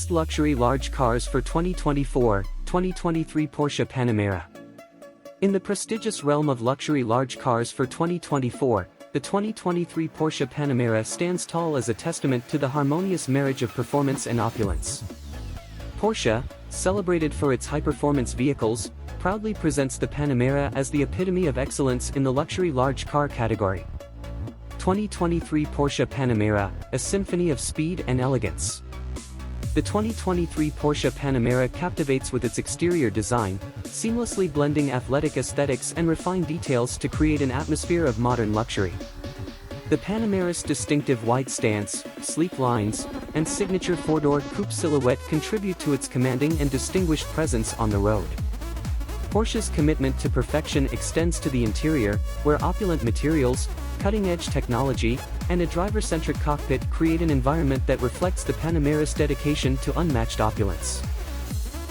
Best Luxury Large Cars for 2024, 2023 Porsche Panamera. In the prestigious realm of luxury large cars for 2024, the 2023 Porsche Panamera stands tall as a testament to the harmonious marriage of performance and opulence. Porsche, celebrated for its high-performance vehicles, proudly presents the Panamera as the epitome of excellence in the luxury large car category. 2023 Porsche Panamera, a symphony of speed and elegance. The 2023 Porsche Panamera captivates with its exterior design, seamlessly blending athletic aesthetics and refined details to create an atmosphere of modern luxury. The Panamera's distinctive white stance, sleek lines, and signature four-door coupe silhouette contribute to its commanding and distinguished presence on the road. Porsche's commitment to perfection extends to the interior, where opulent materials, cutting-edge technology, and a driver-centric cockpit create an environment that reflects the Panamera's dedication to unmatched opulence.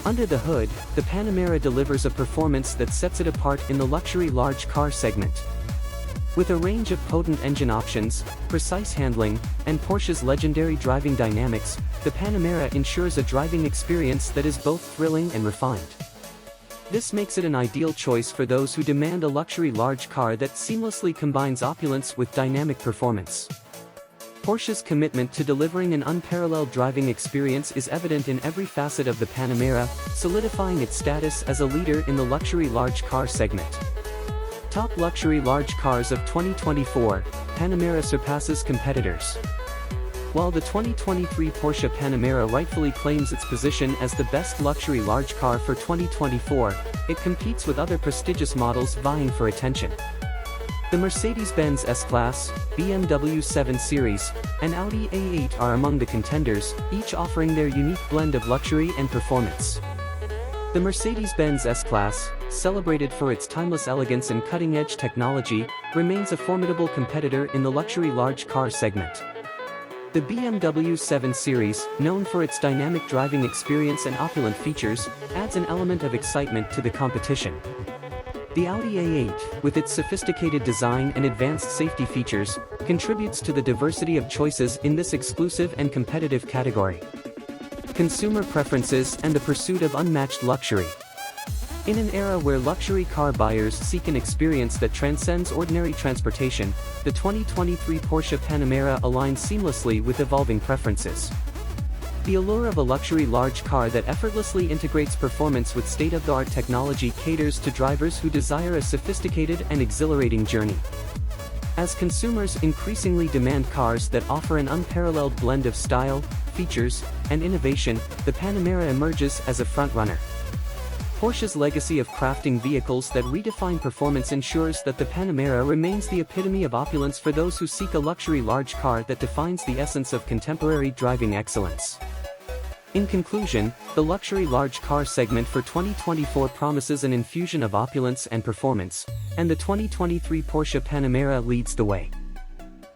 Under the hood, the Panamera delivers a performance that sets it apart in the luxury large car segment. With a range of potent engine options, precise handling, and Porsche's legendary driving dynamics, the Panamera ensures a driving experience that is both thrilling and refined. This makes it an ideal choice for those who demand a luxury large car that seamlessly combines opulence with dynamic performance. Porsche's commitment to delivering an unparalleled driving experience is evident in every facet of the Panamera, solidifying its status as a leader in the luxury large car segment. Top luxury large cars of 2024, Panamera surpasses competitors. While the 2023 Porsche Panamera rightfully claims its position as the best luxury large car for 2024, it competes with other prestigious models vying for attention. The Mercedes-Benz S-Class, BMW 7 Series, and Audi A8 are among the contenders, each offering their unique blend of luxury and performance. The Mercedes-Benz S-Class, celebrated for its timeless elegance and cutting-edge technology, remains a formidable competitor in the luxury large car segment. The BMW 7 Series, known for its dynamic driving experience and opulent features, adds an element of excitement to the competition. The Audi A8, with its sophisticated design and advanced safety features, contributes to the diversity of choices in this exclusive and competitive category. Consumer preferences and the pursuit of unmatched luxury. In an era where luxury car buyers seek an experience that transcends ordinary transportation, the 2023 Porsche Panamera aligns seamlessly with evolving preferences. The allure of a luxury large car that effortlessly integrates performance with state-of-the-art technology caters to drivers who desire a sophisticated and exhilarating journey. As consumers increasingly demand cars that offer an unparalleled blend of style, features, and innovation, the Panamera emerges as a frontrunner. Porsche's legacy of crafting vehicles that redefine performance ensures that the Panamera remains the epitome of opulence for those who seek a luxury large car that defines the essence of contemporary driving excellence. In conclusion, the luxury large car segment for 2024 promises an infusion of opulence and performance, and the 2023 Porsche Panamera leads the way.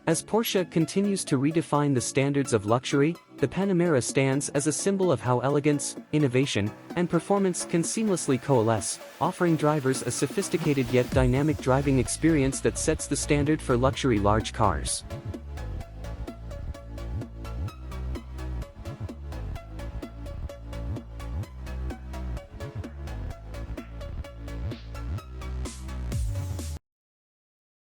As Porsche continues to redefine the standards of luxury, the Panamera stands as a symbol of how elegance, innovation, and performance can seamlessly coalesce, offering drivers a sophisticated yet dynamic driving experience that sets the standard for luxury large cars.